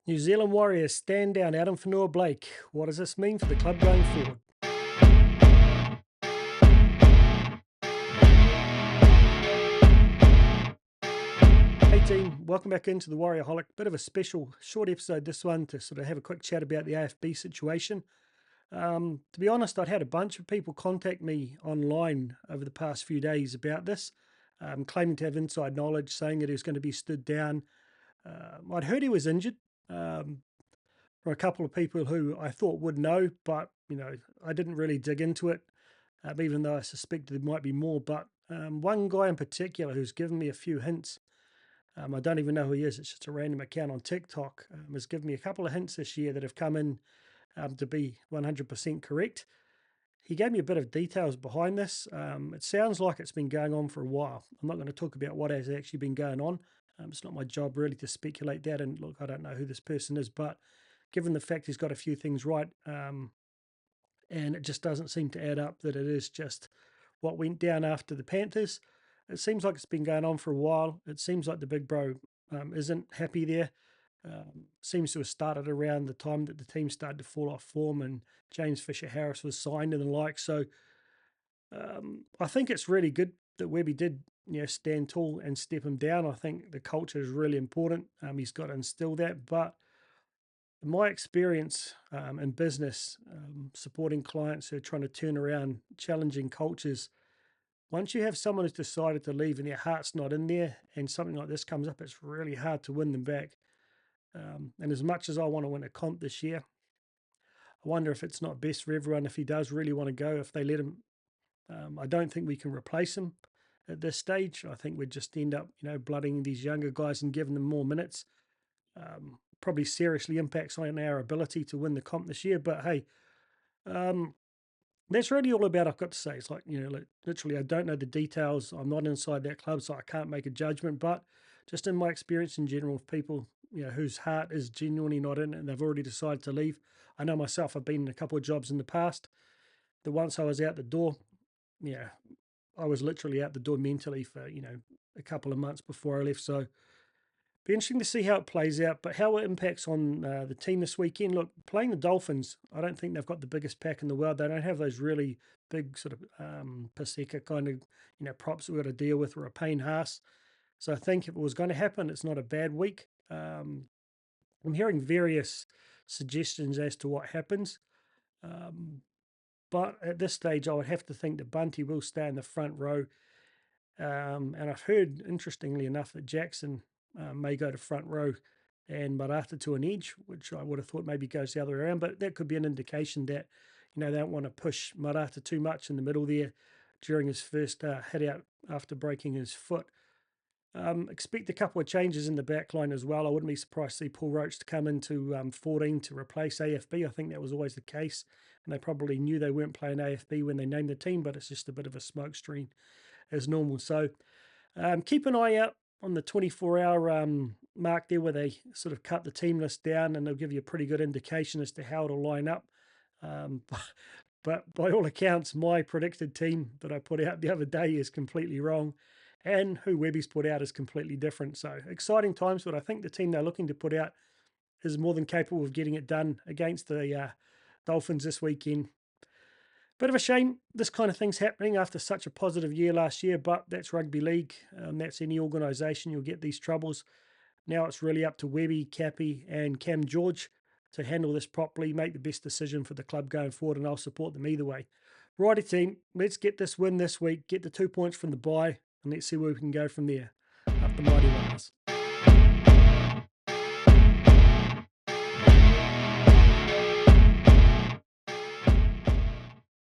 New Zealand Warriors stand down Addin Fonua-Blake. What does this mean for the club going forward? Hey team, welcome back into the Warriorholic. Bit of a special short episode this one to sort of have a quick chat about the AFB situation. To be honest, I'd had a bunch of people contact me online over the past few days about this, claiming to have inside knowledge, saying that he was going to be stood down. I'd heard he was injured. Um, from a couple of people who I thought would know, but I didn't really dig into it, even though I suspected there might be more. But one guy in particular who's given me a few hints. I don't even know who he is. It's just a random account on TikTok. Has given me a couple of hints this year that have come in to be 100% correct. He gave me a bit of details behind this. It sounds like it's been going on for a while. I'm not going to talk about what has actually been going on. It's not my job really to speculate that. And look, I don't know who this person is, but given the fact he's got a few things right, and it just doesn't seem to add up that it is just what went down after the Panthers. It seems like it's been going on for a while. It seems like the big bro isn't happy there. Seems to have started around the time that the team started to fall off form and James Fisher-Harris was signed and the like. So I think it's really good that Webby did stand tall and step him down. I think the culture is really important. He's got to instill that. But in my experience in business, supporting clients who are trying to turn around challenging cultures, once you have someone who's decided to leave and their heart's not in there and something like this comes up, it's really hard to win them back. And as much as I want to win a comp this year, I wonder if it's not best for everyone if he does really want to go, if they let him. I don't think we can replace him at this stage. I think we'd just end up, blooding these younger guys and giving them more minutes. Probably seriously impacts on our ability to win the comp this year. But hey, um, that's really all about I've got to say. It's like, literally, I don't know the details. I'm not inside that club, so I can't make a judgment. But just in my experience in general, of people, whose heart is genuinely not in it and they've already decided to leave. I know myself, I've been in a couple of jobs in the past. The once I was out the door, yeah, I was literally out the door mentally for, a couple of months before I left. So be interesting to see how it plays out, but how it impacts on the team this weekend. Look, playing the Dolphins, I don't think they've got the biggest pack in the world. They don't have those really big sort of Paseka kind of props that we've got to deal with, or a Payne Haas. So I think if it was going to happen, it's not a bad week. I'm hearing various suggestions as to what happens, um, but at this stage, I would have to think that Bunty will stay in the front row. And I've heard, interestingly enough, that Jackson may go to front row and Marata to an edge, which I would have thought maybe goes the other way around. But that could be an indication that, they don't want to push Marata too much in the middle there during his first hit out after breaking his foot. Expect a couple of changes in the back line as well. I wouldn't be surprised to see Paul Roach to come into 14 to replace AFB. I think that was always the case. And they probably knew they weren't playing AFB when they named the team, but it's just a bit of a smoke screen as normal. So keep an eye out on the 24-hour mark there where they sort of cut the team list down, and they'll give you a pretty good indication as to how it'll line up. Um, but by all accounts, my predicted team that I put out the other day is completely wrong, and who Webby's put out is completely different. So exciting times, but I think the team they're looking to put out is more than capable of getting it done against the Dolphins this weekend. Bit of a shame this kind of thing's happening after such a positive year last year, but that's rugby league. That's any organisation. You'll get these troubles. Now it's really up to Webby, Cappy, and Cam George to handle this properly, make the best decision for the club going forward, and I'll support them either way. Righty team, let's get this win this week, get the 2 points from the bye, and let's see where we can go from there. Up the mighty ones.